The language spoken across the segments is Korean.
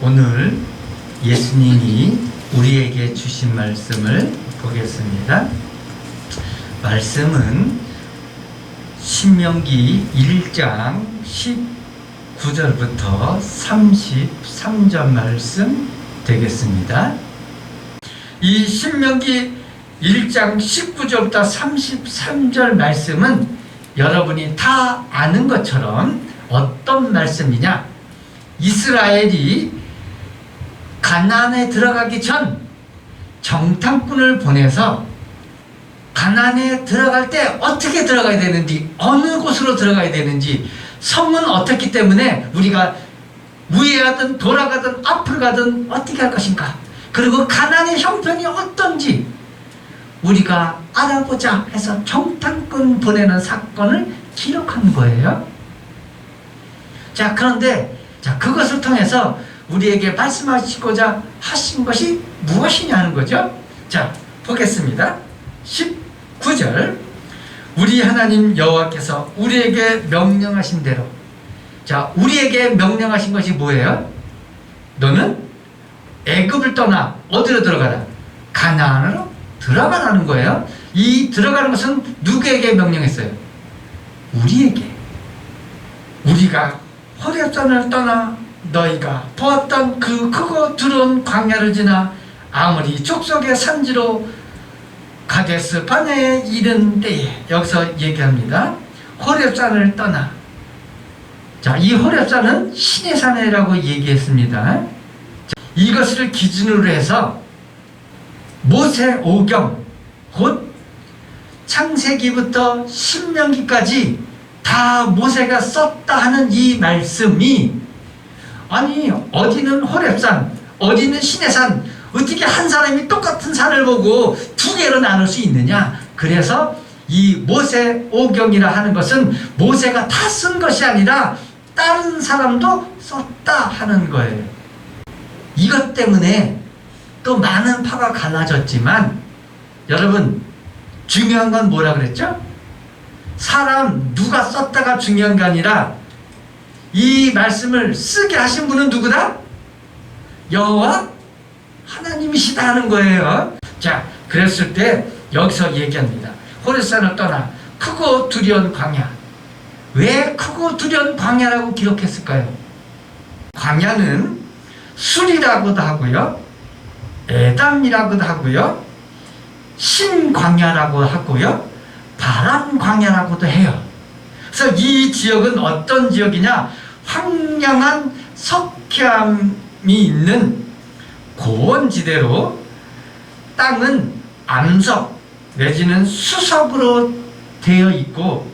오늘 예수님이 우리에게 주신 말씀을 보겠습니다. 말씀은 신명기 1장 19절부터 33절 말씀 되겠습니다. 이 신명기 1장 19절부터 33절 말씀은 여러분이 다 아는 것처럼 어떤 말씀이냐? 이스라엘이 가나안에 들어가기 전 정탐꾼을 보내서 가나안에 들어갈 때 어떻게 들어가야 되는지, 어느 곳으로 들어가야 되는지, 성은 어떻기 때문에 우리가 우회하든 돌아가든 앞으로 가든 어떻게 할 것인가, 그리고 가나안의 형편이 어떤지 우리가 알아보자 해서 정탐꾼 보내는 사건을 기록한 거예요. 자, 그런데 그것을 통해서 우리에게 말씀하시고자 하신 것이 무엇이냐는 거죠. 자, 보겠습니다. 19절, 우리 하나님 여호와께서 우리에게 명령하신 대로. 자, 우리에게 명령하신 것이 뭐예요? 너는 애굽을 떠나 어디로 들어가라? 가나안으로 들어가라는 거예요. 이 들어가는 것은 누구에게 명령했어요? 우리에게. 우리가 호렙산을 떠나 너희가 보았던 그 크고 두려운 광야를 지나 아모리 족속의 산지로 가데스 바네에 이른 때에, 여기서 얘기합니다. 호렙산을 떠나. 자, 이 호렙산은 신의 산이라고 얘기했습니다. 이것을 기준으로 해서 모세오경, 곧 창세기부터 신명기까지 다 모세가 썼다 하는 이 말씀이, 아니 어디는 호렙산, 어디는 신의 산, 어떻게 한 사람이 똑같은 산을 보고 두 개로 나눌 수 있느냐? 그래서 이 모세오경이라 하는 것은 모세가 다 쓴 것이 아니라 다른 사람도 썼다 하는 거예요. 이것 때문에 또 많은 파가 갈라졌지만, 여러분 중요한 건 뭐라 그랬죠? 사람 누가 썼다가 중요한 게 아니라 이 말씀을 쓰게 하신 분은 누구다? 여호와 하나님이시다 하는 거예요. 자, 그랬을 때 여기서 얘기합니다. 호렙산을 떠나 크고 두려운 광야. 왜 크고 두려운 광야라고 기록했을까요? 광야는 술이라고도 하고요, 에담이라고도 하고요, 신광야라고 하고요, 바람광야라고도 해요. 그래서 이 지역은 어떤 지역이냐? 황량한 석회암이 있는 고원지대로 땅은 암석 내지는 수석으로 되어 있고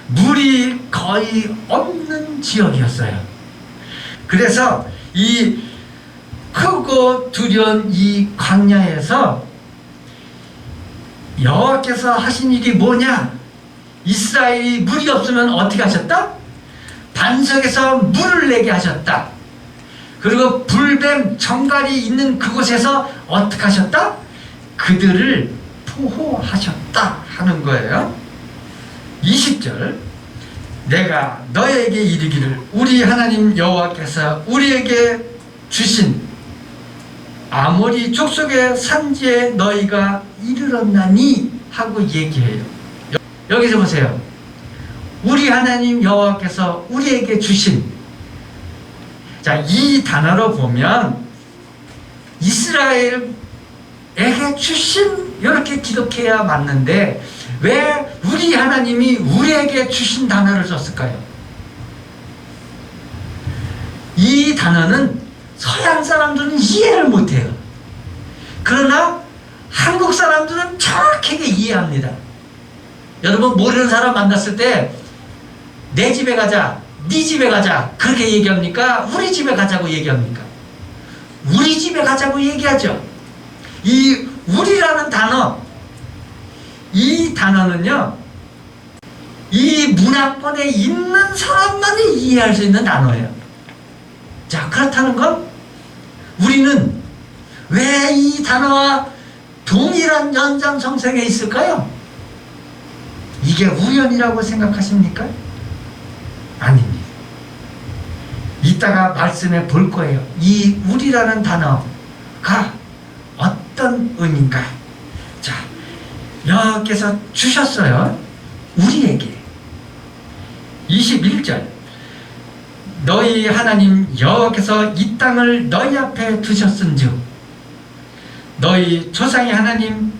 물이 거의 없는 지역이었어요. 그래서 이 크고 두려운 이 광야에서 여호와께서 하신 일이 뭐냐? 이스라엘이 물이 없으면 어떻게 하셨다? 반석에서 물을 내게 하셨다. 그리고 불뱀 정갈이 있는 그곳에서 어떻게 하셨다? 그들을 보호하셨다 하는 거예요. 20절, 내가 너에게 이르기를 우리 하나님 여호와께서 우리에게 주신 아모리 족속의 산지에 너희가 이르렀나니 하고 얘기해요. 여기서 보세요. 우리 하나님 여호와께서 우리에게 주신, 자, 이 단어로 보면 이스라엘에게 주신 이렇게 기록해야 맞는데 왜 우리 하나님이 우리에게 주신 단어를 썼을까요? 이 단어는 서양 사람들은 이해를 못해요. 그러나 한국 사람들은 정확하게 이해합니다. 여러분 모르는 사람 만났을 때 내 집에 가자, 네 집에 가자 그렇게 얘기합니까? 우리 집에 가자고 얘기합니까? 우리 집에 가자고 얘기하죠. 이 우리라는 단어, 이 단어는요, 이 문화권에 있는 사람만이 이해할 수 있는 단어예요. 자, 그렇다는 건 우리는 왜 이 단어와 동일한 연장성생에 있을까요? 이게 우연이라고 생각하십니까? 아닙니다. 이따가 말씀해 볼 거예요. 이 우리라는 단어가 어떤 의미인가. 자, 여호와께서 주셨어요. 우리에게. 21절 너희 하나님 여호와께서 이 땅을 너희 앞에 두셨은즉 너희 조상의 하나님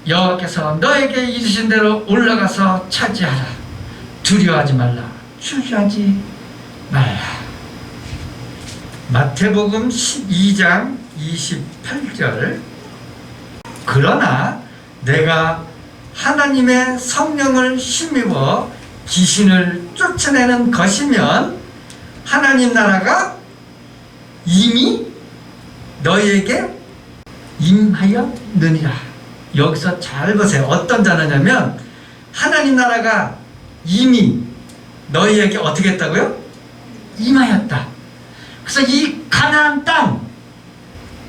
여호와께서 너에게 이르신 대로 올라가서 차지하라. 두려워하지 말라. 주저하지 말라. 마태복음 12장 28절 그러나 내가 하나님의 성령을 힘입어 귀신을 쫓아내는 것이면 하나님 나라가 이미 너희에게 임하였느니라. 여기서 잘 보세요. 어떤 단어냐면 하나님 나라가 이미 너희에게 어떻게 했다고요? 임하였다. 그래서 이 가나안 땅,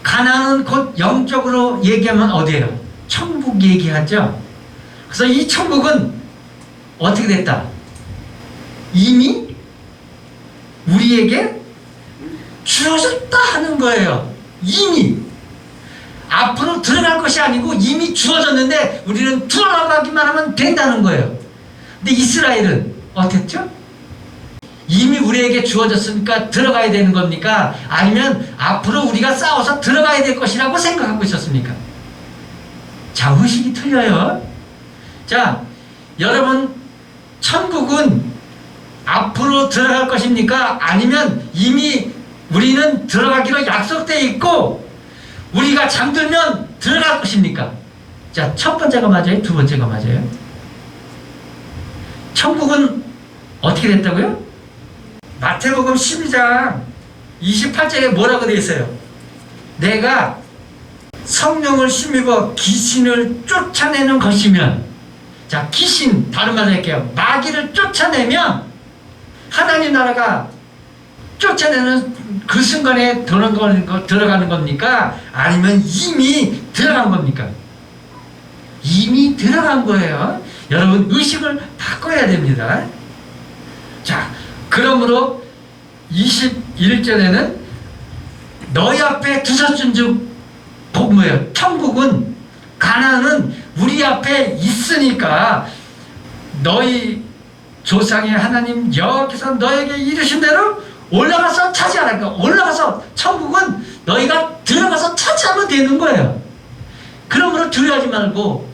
가나안은 곧 영적으로 얘기하면 어디예요? 천국 얘기하죠. 그래서 이 천국은 어떻게 됐다? 이미 우리에게 주어졌다 하는 거예요. 이미. 앞으로 들어갈 것이 아니고 이미 주어졌는데 우리는 들어가기만 하면 된다는 거예요. 근데 이스라엘은 어땠죠? 이미 우리에게 주어졌으니까 들어가야 되는 겁니까? 아니면 앞으로 우리가 싸워서 들어가야 될 것이라고 생각하고 있었습니까? 자, 의식이 틀려요. 자, 여러분, 천국은 앞으로 들어갈 것입니까? 아니면 이미 우리는 들어가기로 약속되어 있고 우리가 잠들면 들어갈 것입니까? 자, 첫 번째가 맞아요? 두 번째가 맞아요? 천국은 어떻게 됐다고요? 마태복음 12장 28절에 뭐라고 되어 있어요? 내가 성령을 힘입어 귀신을 쫓아내는 것이면, 자, 귀신, 다른 말로 할게요. 마귀를 쫓아내면 하나님 나라가 쫓아내는 그 순간에 들어가는 겁니까? 아니면 이미 들어간 겁니까? 이미 들어간 거예요. 여러분, 의식을 바꿔야 됩니다. 자, 그러므로 21절에는 너희 앞에 두셨은즉 복 뭐예요? 천국은, 가나안은 우리 앞에 있으니까 너희 조상의 하나님 여호와께서 너에게 이르신 대로 올라가서 차지하라. 그러니까 올라가서 천국은 너희가 들어가서 차지하면 되는 거예요. 그러므로 두려워하지 말고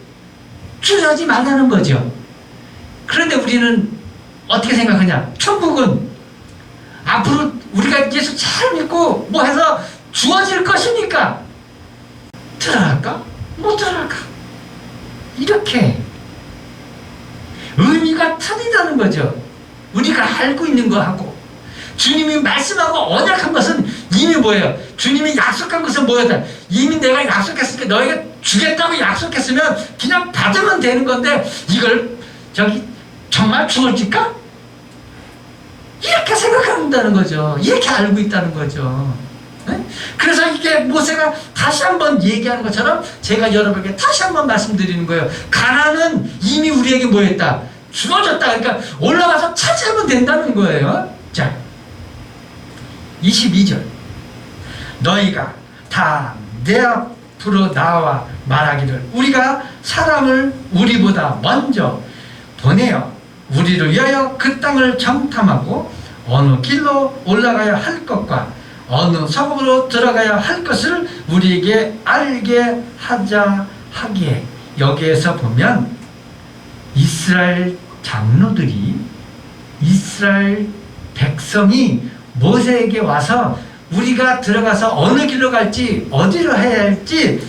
주저하지 말라는 거죠. 그런데 우리는 어떻게 생각하냐? 천국은 앞으로 우리가 예수 잘 믿고 뭐 해서 주어질 것이니까 들어갈까? 못 들어갈까? 이렇게 의미가 틀리다는 거죠. 우리가 알고 있는 거하고 주님이 말씀하고 언약한 것은 이미 뭐예요? 주님이 약속한 것은 뭐였다? 이미 내가 약속했으니까 너희가 주겠다고 약속했으면 그냥 받으면 되는 건데 이걸 정말 주어질까? 이렇게 생각한다는 거죠. 이렇게 알고 있다는 거죠. 네? 그래서 이게 모세가 다시 한번 얘기하는 것처럼 제가 여러분에게 다시 한번 말씀드리는 거예요. 가나안은 이미 우리에게 뭐였다? 주어졌다. 그러니까 올라가서 차지하면 된다는 거예요. 자, 22절 너희가 다 내 앞으로 나와 말하기를 우리가 사람을 우리보다 먼저 보내어 우리를 위하여 그 땅을 정탐하고 어느 길로 올라가야 할 것과 어느 성읍으로 들어가야 할 것을 우리에게 알게 하자 하기에, 여기에서 보면 이스라엘 장로들이, 이스라엘 백성이 모세에게 와서 우리가 들어가서 어느 길로 갈지 어디로 해야 할지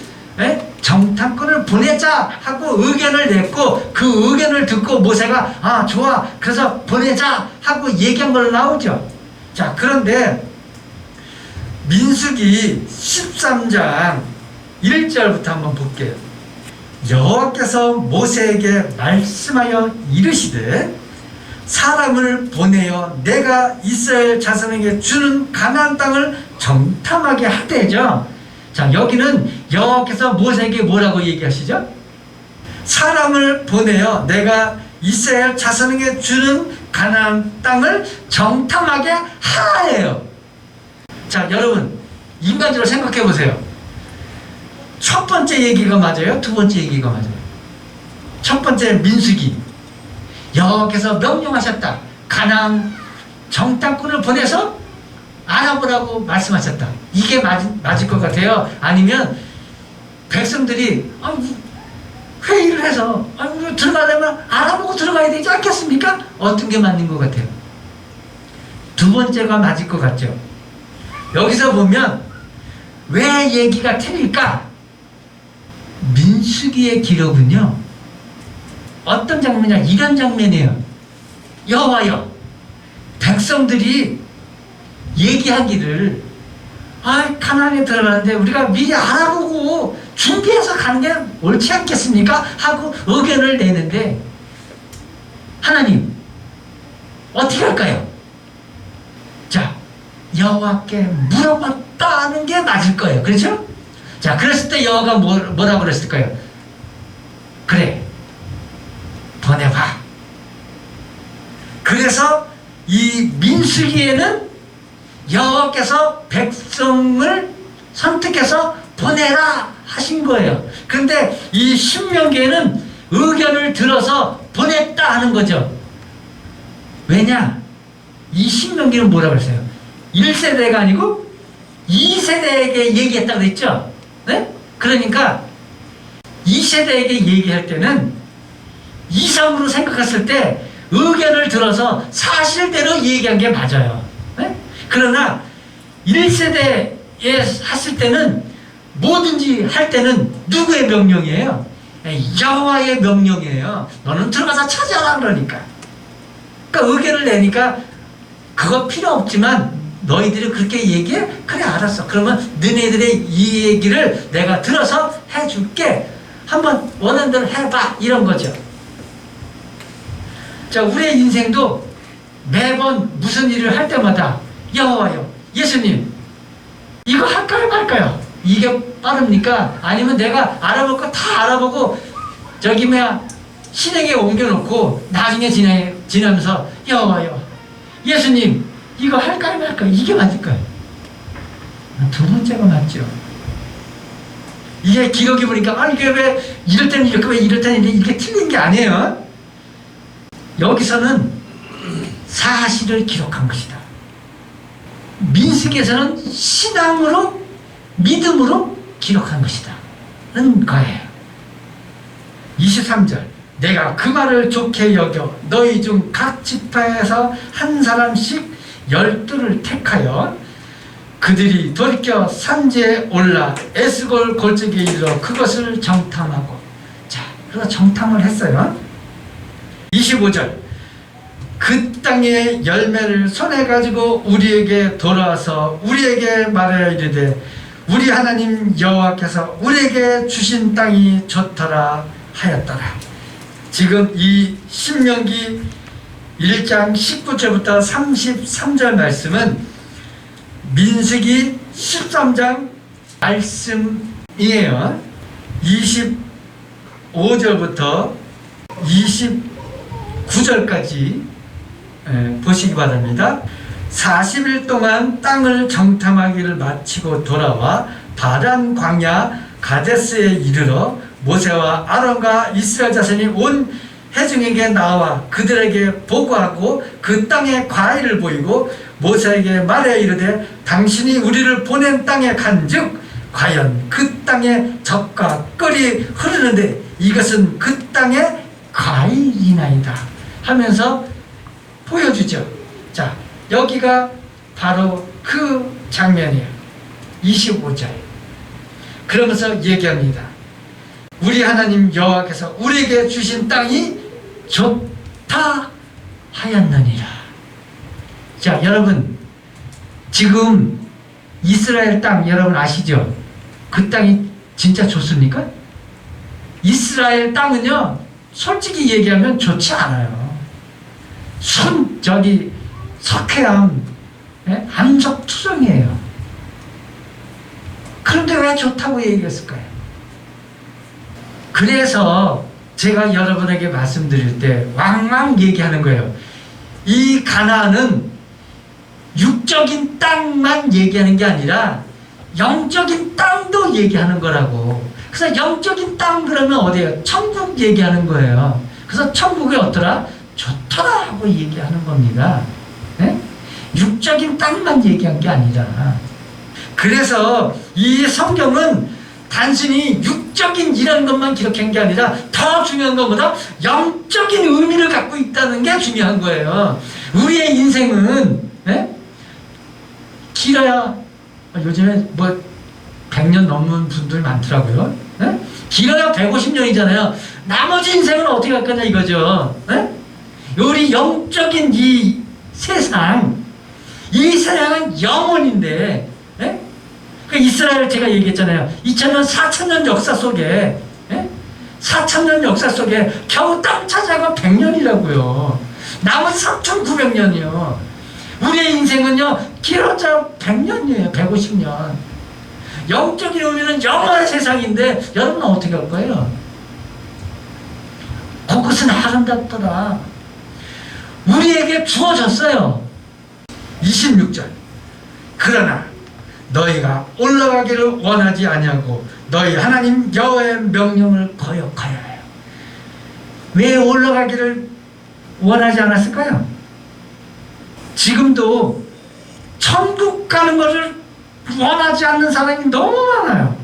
정탐꾼을 보내자 하고 의견을 냈고, 그 의견을 듣고 모세가 아 좋아 그래서 보내자 하고 얘기한 걸로 나오죠. 자, 그런데 민수기 13장 1절부터 한번 볼게요. 여호와께서 모세에게 말씀하여 이르시되 사람을 보내어 내가 이스라엘 자손에게 주는 가나안 땅을 정탐하게 하되죠. 자, 여기는 여호와께서 모세에게 뭐라고 얘기하시죠? 사람을 보내어 내가 이스라엘 자손에게 주는 가나안 땅을 정탐하게 하라예요. 자, 여러분 인간적으로 생각해 보세요. 첫 번째 얘기가 맞아요? 두 번째 얘기가 맞아요? 첫 번째 민수기, 여호와께서 명령하셨다. 가나안 정탐꾼을 보내서 알아보라고 말씀하셨다. 이게 맞을 것 같아요? 아니면 백성들이 회의를 해서 우리 들어가려면 알아보고 들어가야 되지 않겠습니까? 어떤 게 맞는 것 같아요? 두 번째가 맞을 것 같죠? 여기서 보면 왜 얘기가 틀릴까? 민수기의 기록은요, 어떤 장면이냐, 이런 장면이에요. 여호와여, 백성들이 얘기하기를 가나안에 들어가는데 우리가 미리 알아보고 준비해서 가는 게 옳지 않겠습니까? 하고 의견을 내는데, 하나님 어떻게 할까요? 자, 여호와께 물어봤다는 게 맞을 거예요. 그렇죠? 자, 그랬을 때 여호와가 뭐라고 그랬을까요? 그래, 보내봐. 그래서 이 민수기에는 여호와께서 백성을 선택해서 보내라 하신 거예요. 그런데 이 신명기에는 의견을 들어서 보냈다 하는 거죠. 왜냐? 이 신명기는 뭐라고 했어요? 1세대가 아니고 2세대에게 얘기했다고 그랬죠? 네? 그러니까 2세대에게 얘기할 때는 2, 3으로 생각했을 때 의견을 들어서 사실대로 얘기한 게 맞아요. 네? 그러나 1세대에 했을 때는 뭐든지 할 때는 누구의 명령이에요? 여호와의 명령이에요. 너는 들어가서 찾아라 그러니까. 그러니까 의견을 내니까 그거 필요 없지만 너희들이 그렇게 얘기해? 그래, 알았어. 그러면 너네들의 이 얘기를 내가 들어서 해줄게. 한번 원하는 대로 해봐. 이런 거죠. 자, 우리의 인생도 매번 무슨 일을 할 때마다 여호와여, 예수님 이거 할까요 말까요? 이게 빠릅니까? 아니면 내가 알아볼 거 다 알아보고 저기 신에게 옮겨놓고 나중에 지나면서 여호와여, 예수님 이거 할까요 말까요? 이게 맞을까요? 두 번째가 맞죠. 이게 기록이 보니까 이게 왜 이럴 때는 이렇게, 왜 이럴 때는 이렇게 틀린 게 아니에요. 여기서는 사실을 기록한 것이다. 민수기에서는 신앙으로, 믿음으로 기록한 것이다 는 거예요. 23절, 내가 그 말을 좋게 여겨 너희 중 각 지파에서 한 사람씩 12를 택하여 그들이 돌이켜 산지에 올라 에스골 골짜기에 이르러 그것을 정탐하고. 자, 그래서 정탐을 했어요. 25절, 그 땅의 열매를 손에 가지고 우리에게 돌아와서 우리에게 말하여 이르되 우리 하나님 여호와께서 우리에게 주신 땅이 좋더라 하였더라. 지금 이 신명기 1장 19절부터 33절 말씀은 민수기 13장 말씀이에요. 25절부터 29절까지 보시기 바랍니다. 40일 동안 땅을 정탐하기를 마치고 돌아와 바단 광야 가데스에 이르러 모세와 아론과 이스라엘 자손이 온 회중에게 나와 그들에게 보고하고 그 땅의 과일을 보이고 모세에게 말하여 이르되 당신이 우리를 보낸 땅에 간즉 과연 그 땅에 젖과 꿀이 흐르는데 이것은 그 땅의 과일이나이다 하면서 보여주죠. 자, 여기가 바로 그 장면이에요. 25절. 그러면서 얘기합니다. 우리 하나님 여호와께서 우리에게 주신 땅이 좋다 하였느니라. 자, 여러분 지금 이스라엘 땅 여러분 아시죠? 그 땅이 진짜 좋습니까? 이스라엘 땅은요 솔직히 얘기하면 좋지 않아요. 석회암, 암석투성이에요. 그런데 왜 좋다고 얘기했을까요? 그래서 제가 여러분에게 말씀드릴 때 왕왕 얘기하는 거예요. 이 가나안은 육적인 땅만 얘기하는 게 아니라 영적인 땅도 얘기하는 거라고. 그래서 영적인 땅 그러면 어디예요? 천국 얘기하는 거예요. 그래서 천국이 어떠라? 좋더라 하고 얘기하는 겁니다. 네? 육적인 땅만 얘기한 게 아니라. 그래서 이 성경은 단순히 육적인 이런 것만 기록한 게 아니라 더 중요한 것보다 영적인 의미를 갖고 있다는 게 중요한 거예요. 우리의 인생은 네? 길어야 요즘에 뭐 100년 넘는 분들 많더라고요. 네? 길어야 150년이잖아요. 나머지 인생은 어떻게 할 거냐 이거죠. 네? 우리 영적인 이 세상, 이 세상은 영원인데 네? 그 이스라엘 제가 얘기했잖아요. 2000년 4000년 역사 속에 4000년 역사 속에 겨우 땅 차지하고 100년이라고요. 나머지 3900년이요. 우리의 인생은요 길어야 100년이에요. 150년. 영적인 의미는 영원한 세상인데 여러분은 어떻게 할 거예요? 그것은 아름답더라. 우리에게 주어졌어요. 26절. 그러나 너희가 올라가기를 원하지 아니하고 너희 하나님 여호와의 명령을 거역하여 해요. 왜 올라가기를 원하지 않았을까요? 지금도 천국 가는 것을 원하지 않는 사람이 너무 많아요.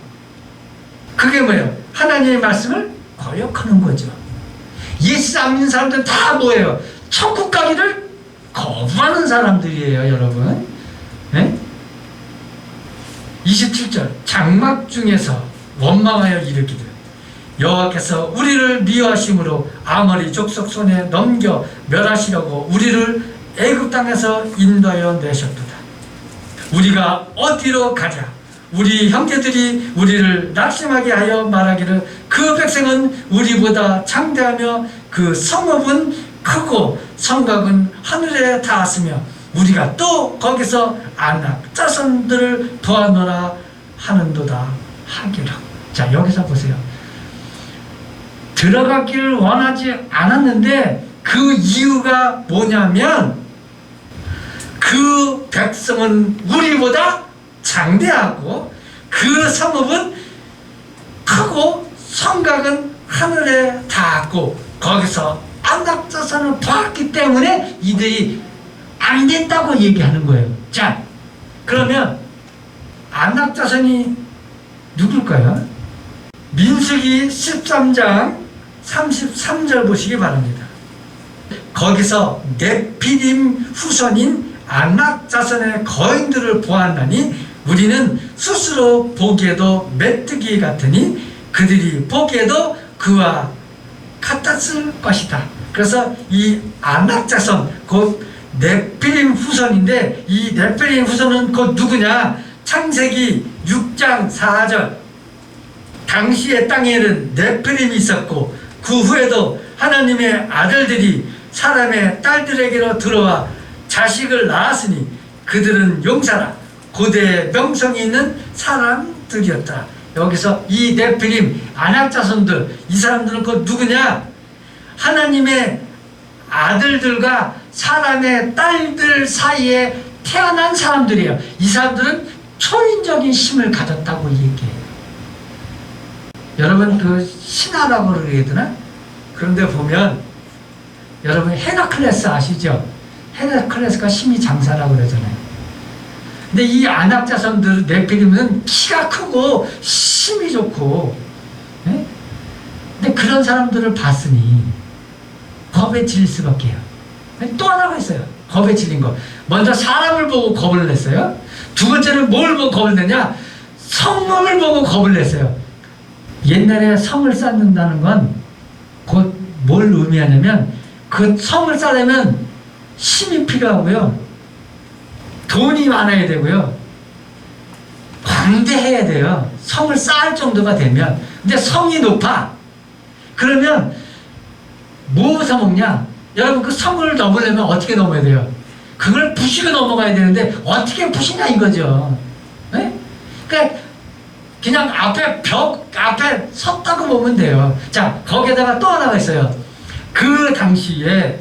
그게 뭐예요? 하나님의 말씀을 거역하는 거죠. 예수 안 믿는 사람들은 다 뭐예요? 천국 가기를 거부하는 사람들이에요, 여러분. 네? 27절. 장막 중에서 원망하여 이르기를 여호와께서 우리를 미워하심으로 아모리 족속 손에 넘겨 멸하시려고 우리를 애굽 땅에서 인도하여 내셨도다. 우리가 어디로 가자. 우리 형제들이 우리를 낙심하게 하여 말하기를 그 백성은 우리보다 장대하며 그 성읍은 크고 성곽은 하늘에 닿았으며 우리가 또 거기서 안악 자손들을 보아노라 하는도다 하기라. 자, 여기서 보세요. 들어가기를 원하지 않았는데 그 이유가 뭐냐면 그 백성은 우리보다 장대하고 그 성읍은 크고 성곽은 하늘에 닿았고 거기서 안악 자손을 보았기 때문에 이들이 안 된다고 얘기하는 거예요. 자, 그러면 안악 자손이 누굴까요? 민수기 13장 33절 보시기 바랍니다. 거기서 네피림 후손인 안악 자손의 거인들을 보았나니 우리는 스스로 보기에도 메뚜기 같으니 그들이 보기에도 그와 같았을 것이다. 그래서 이 안악 자손 곧 네피림 후손인데 이 네피림 후손은 곧 누구냐? 창세기 6장 4절. 당시의 땅에는 네피림이 있었고 그 후에도 하나님의 아들들이 사람의 딸들에게로 들어와 자식을 낳았으니 그들은 용사라 고대의 명성이 있는 사람들이었다. 여기서 이 네피림 아낙 자손들 이 사람들은 곧 누구냐? 하나님의 아들들과 사람의 딸들 사이에 태어난 사람들이에요. 이 사람들은 초인적인 힘을 가졌다고 얘기해요. 여러분 그 신하라고 그래야 되나? 그런데 보면 여러분 헤라클레스 아시죠? 헤라클레스가 힘이 장사라고 그러잖아요. 근데 이 아낙 자손들 네피림은 키가 크고 힘이 좋고, 네? 근데 그런 사람들을 봤으니 겁에 질릴 수밖에요. 또 하나가 있어요. 겁에 질린 거. 먼저 사람을 보고 겁을 냈어요. 두 번째는 뭘 보고 겁을 내냐? 성읍을 보고 겁을 냈어요. 옛날에 성을 쌓는다는 건 곧 뭘 의미하냐면 그 성을 쌓으려면 힘이 필요하고요. 돈이 많아야 되고요. 광대해야 돼요. 성을 쌓을 정도가 되면. 근데 성이 높아. 그러면 뭐부터 먹냐? 여러분 그 성을 넘으려면 어떻게 넘어야 돼요? 그걸 부시고 넘어가야 되는데 어떻게 부시냐 이거죠. 네? 그러니까 그냥 앞에 벽 앞에 섰다고 보면 돼요. 자, 거기에다가 또 하나가 있어요. 그 당시에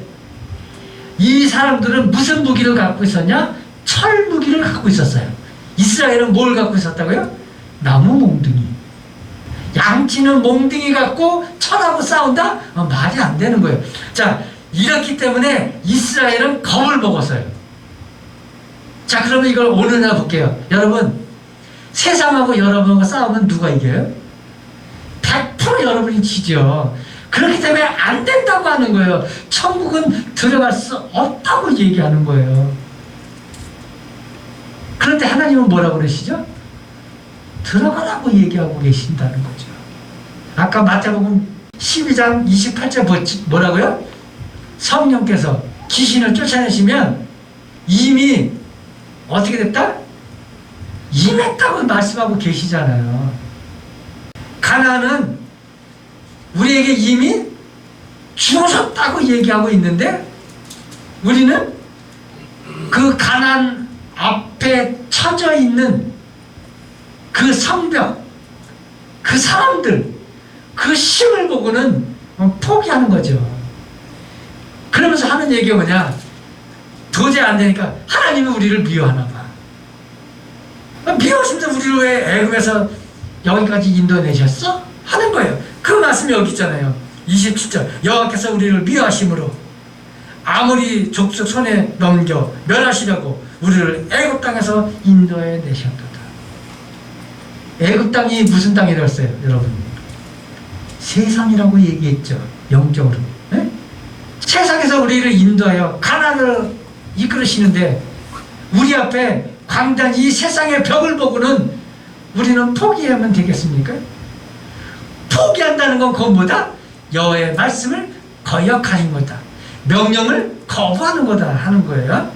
이 사람들은 무슨 무기를 갖고 있었냐? 철 무기를 갖고 있었어요. 이스라엘은 뭘 갖고 있었다고요? 나무 몽둥이. 양치는 몽둥이 갖고 철하고 싸운다? 말이 안 되는 거예요. 자, 이렇기 때문에 이스라엘은 겁을 먹었어요. 자, 그러면 이걸 오늘날 볼게요. 여러분, 세상하고 여러분과 싸우면 누가 이겨요? 100% 여러분이 지죠. 그렇기 때문에 안 된다고 하는 거예요. 천국은 들어갈 수 없다고 얘기하는 거예요. 그런데 하나님은 뭐라고 그러시죠? 들어가라고 얘기하고 계신다는 거죠. 아까 마태복음 12장 28절 뭐라고요? 성령께서 귀신을 쫓아내시면 이미 어떻게 됐다? 임했다고 말씀하고 계시잖아요. 가나안은 우리에게 이미 주어졌다고 얘기하고 있는데 우리는 그 가나안 앞에 쳐져 있는 그 성벽, 그 사람들, 그 힘을 보고는 포기하는 거죠. 그러면서 하는 얘기가 뭐냐? 도저히 안 되니까 하나님이 우리를 미워하나 봐. 미워하시면서 우리를 왜 애굽에서 여기까지 인도내셨어? 하는 거예요. 그 말씀이 여기 있잖아요. 27절 여호와께서 우리를 미워하심으로 아무리 족속 손에 넘겨 멸하시려고 우리를 애굽 땅에서 인도해 내셨도다. 애굽 땅이 무슨 땅이랬어요, 여러분? 세상이라고 얘기했죠. 영적으로. 네? 세상에서 우리를 인도하여 가나안을 이끌으시는데 우리 앞에 광대한 이 세상의 벽을 보고는 우리는 포기하면 되겠습니까? 포기한다는 건 그건 뭐다? 여호와의 말씀을 거역하는 거다. 명령을 거부하는 거다 하는 거예요.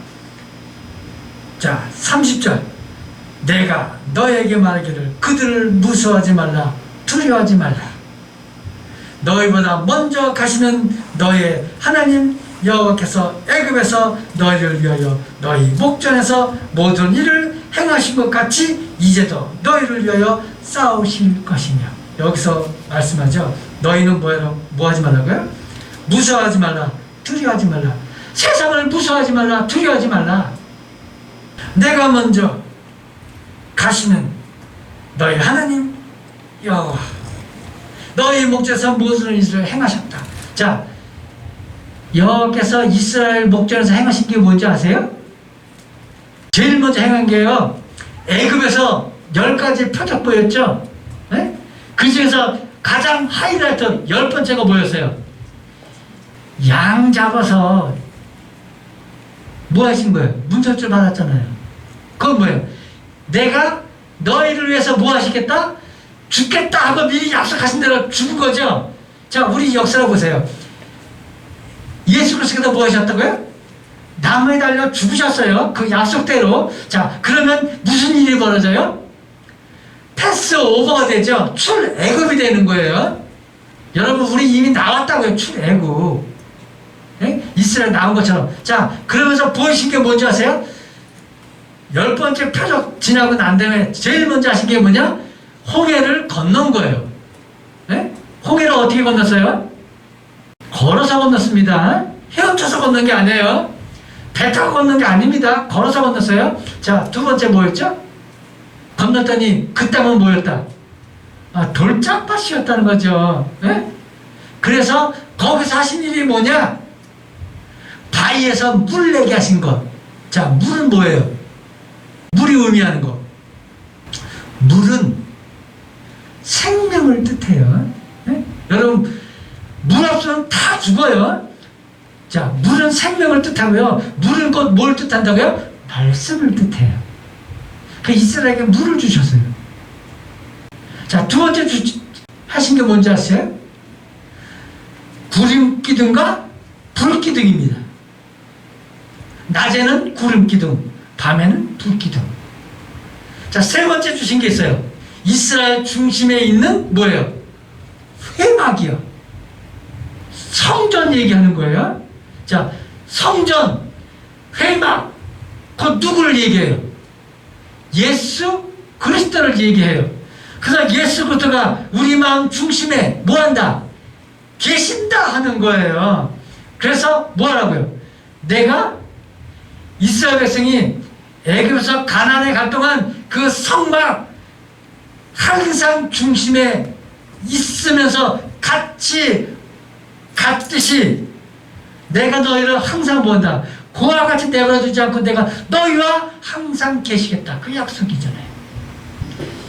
자, 30절 내가 너에게 말하기를 그들을 무서워하지 말라 두려워하지 말라. 너희보다 먼저 가시는 너의 하나님 여호와께서 애굽에서 너희를 위하여 너희 목전에서 모든 일을 행하신 것 같이 이제도 너희를 위하여 싸우실 것이며. 여기서 말씀하죠. 너희는 뭐 하지 말라고요? 무서워하지 말라 두려워하지 말라. 세상을 무서워하지 말라 두려워하지 말라. 내가 먼저 가시는 너희 하나님 여호와 너희 목전에서 모든 일을 행하셨다. 자, 여호와께서 이스라엘 목전에서 행하신 게 뭔지 아세요? 제일 먼저 행한 게요, 애굽에서 10가지 표적 보였죠? 네? 그 중에서 가장 하이라이트 10번째가 뭐였어요? 양 잡아서 뭐 하신 거예요? 문설주 받았잖아요. 그건 뭐예요? 내가 너희를 위해서 뭐 하시겠다? 죽겠다 하고 미리 약속하신 대로 죽은 거죠. 자, 우리 역사를 보세요. 예수 그리스도께서 뭐 하셨다고요? 나무에 달려 죽으셨어요. 그 약속대로. 자, 그러면 무슨 일이 벌어져요? 패스 오버가 되죠. 출애굽이 되는 거예요. 여러분, 우리 이미 나왔다고요. 출애굽. 네? 이스라엘 나온 것처럼. 자, 그러면서 보이신 게 뭔지 아세요? 10번째 표적 지나고 난 다음에 제일 먼저 하신 게 뭐냐? 홍해를 건넌 거예요. 네? 홍해를 어떻게 건넜어요? 걸어서 건넜습니다. 헤엄쳐서 건넌 게 아니에요. 배 타고 건넌 게 아닙니다. 걸어서 건넜어요. 자, 두 번째 뭐였죠? 건넜더니 그 땅은 뭐였다? 돌짝밭이었다는 거죠. 네? 그래서 거기서 하신 일이 뭐냐? 바위에서 물 내게 하신 것. 자, 물은 뭐예요? 물이 의미하는 거. 물은 생명을 뜻해요. 네? 여러분, 물 없으면 다 죽어요. 자, 물은 생명을 뜻하고요. 물은 곧 뭘 뜻한다고요? 말씀을 뜻해요. 그 이스라엘에게 물을 주셨어요. 자, 두 번째 하신 게 뭔지 아세요? 구름 기둥과 불 기둥입니다. 낮에는 구름 기둥, 밤에는 불 기둥. 자, 세 번째 주신 게 있어요. 이스라엘 중심에 있는 뭐예요? 회막이요. 성전 얘기하는 거예요. 자, 성전, 회막, 그 누구를 얘기해요? 예수 그리스도를 얘기해요. 그래서 예수 그리스도가 우리 마음 중심에 뭐한다? 계신다 하는 거예요. 그래서 뭐라고요? 내가 이스라엘 백성이 애굽에서 가나안에 갈 동안 그 성막 항상 중심에 있으면서 같듯이 내가 너희를 항상 본다. 그와 같이 내버려두지 않고 내가 너희와 항상 계시겠다. 그 약속이잖아요.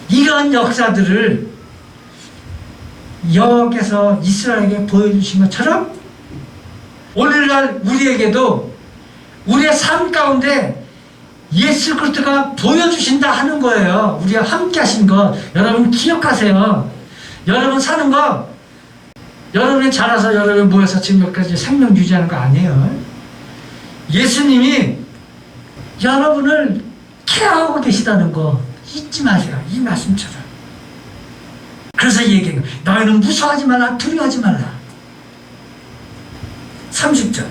이러한 역사들을 여호와께서 이스라엘에게 보여주신 것처럼 오늘날 우리에게도 우리의 삶 가운데 예수 그리스도가 보여주신다 하는 거예요. 우리가 함께 하신 것 여러분 기억하세요. 여러분 사는 거 여러분이 자라서 여러분이 모여서 지금 여기까지 생명 유지하는 거 아니에요. 예수님이 여러분을 케어하고 계시다는 거 잊지 마세요. 이 말씀처럼. 그래서 얘기해요. 너희는 무서워하지 말라, 두려워하지 말라. 30절.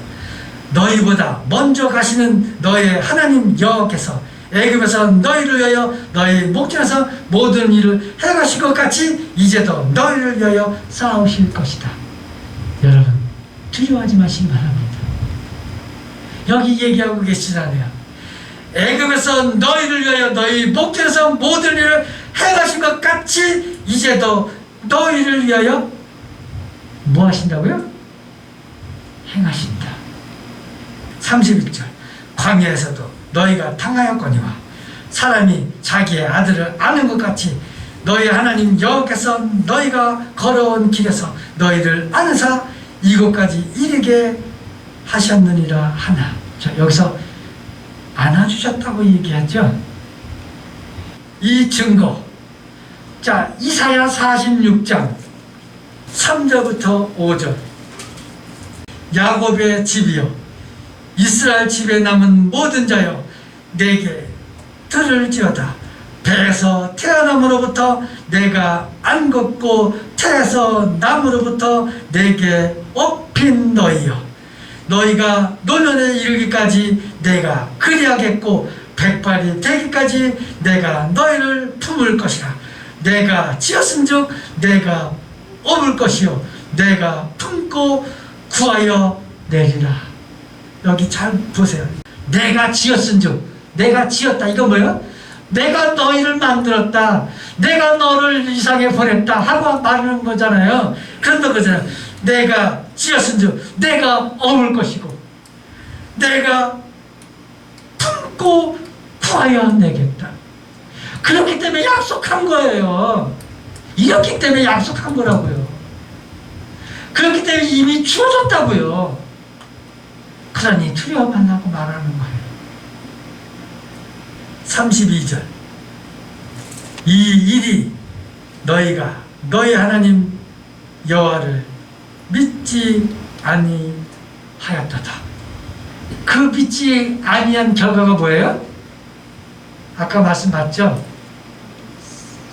너희보다 먼저 가시는 너희의 하나님 여호와께서 애굽에서 너희를 위하여 너희 목전에서 모든 일을 해가실 것 같이 이제도 너희를 위하여 싸우실 것이다. 여러분 두려워하지 마시기 바랍니다. 여기 얘기하고 계시잖아요. 애굽에서 너희를 위하여 너희 목전에서 모든 일을 해가신 것 같이 이제도 너희를 위하여 뭐 하신다고요? 행하신다. 31절. 광야에서도 너희가 당하였거니와 사람이 자기의 아들을 아는 것 같이 너희 하나님 여호와께서 너희가 걸어온 길에서 너희를 아느사 이곳까지 이르게 하셨느니라 하나. 자, 여기서 안아주셨다고 얘기하죠. 이 증거. 자, 이사야 46장 3절부터 5절. 야곱의 집이여 이스라엘 집에 남은 모든 자여 내게 들을지어다. 배에서 태어남으로부터 내가 안 걷고 태에서 남으로부터 내게 업힌 너희여 너희가 노년에 이르기까지 내가 그리하겠고 백발이 되기까지 내가 너희를 품을 것이라. 내가 지었은즉 내가 업을 것이요 내가 품고 구하여 내리라. 여기 잘 보세요. 내가 지었은즉 내가 지었다. 이거 뭐예요? 내가 너희를 만들었다. 내가 너를 이 세상에 보냈다 하고 말하는 거잖아요. 그런다 그러잖아요. 내가 지었은즉 내가 업을 것이고 내가 품고 구하여 내겠다. 그렇기 때문에 약속한 거예요. 이렇기 때문에 약속한 거라고요. 그렇기 때문에 이미 주어졌다고요. 그러니 두려워 말라고 말하는 거예요. 32절. 이 일이 너희가 너희 하나님 여호와를 믿지 아니하였도다. 그 믿지 아니한 결과가 뭐예요? 아까 말씀 맞죠?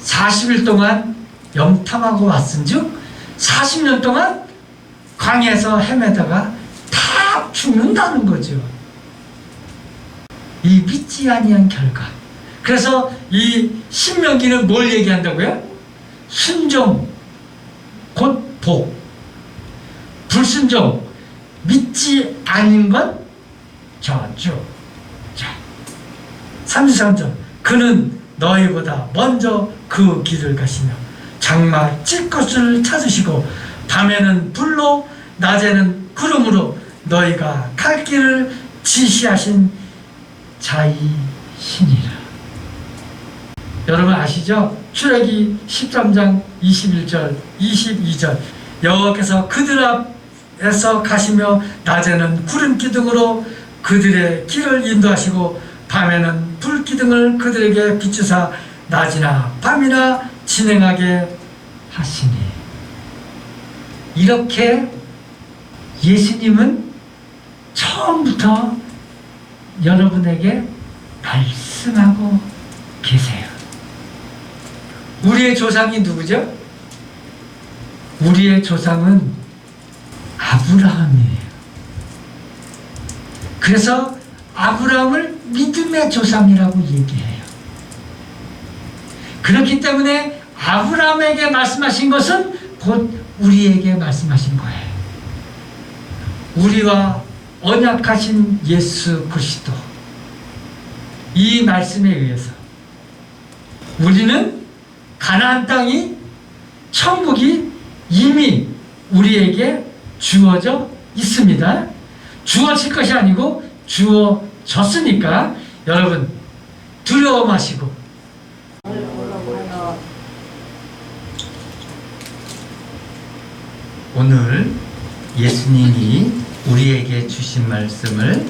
40일 동안 염탐하고 왔은즉 40년 동안 광야에서 헤매다가 다 죽는다는 거죠. 이 믿지 아니한 결과. 그래서 이 신명기는 뭘 얘기한다고요? 순종 곧 복, 불순종 믿지 아닌 건 저주. 자, 33절. 그는 너희보다 먼저 그 길을 가시며 장마 찔 것을 찾으시고 밤에는 불로 낮에는 구름으로 너희가 갈 길을 지시하신 자이시니라. 여러분 아시죠? 출애기 13장 21절 22절. 여호와께서 그들 앞에서 가시며 낮에는 구름 기둥으로 그들의 길을 인도하시고 밤에는 불 기둥을 그들에게 비추사 낮이나 밤이나 진행하게 하시니. 이렇게 예수님은 처음부터 여러분에게 말씀하고 계세요. 우리의 조상이 누구죠? 우리의 조상은 아브라함이에요. 그래서 아브라함을 믿음의 조상이라고 얘기해요. 그렇기 때문에 아브라함에게 말씀하신 것은 곧 우리에게 말씀하신 거예요. 우리와 언약하신 예수 그리스도, 이 말씀에 의해서 우리는 가나안 땅이, 천국이 이미 우리에게 주어져 있습니다. 주어질 것이 아니고 주어졌으니까 여러분 두려워 마시고 오늘 예수님이 우리에게 주신 말씀을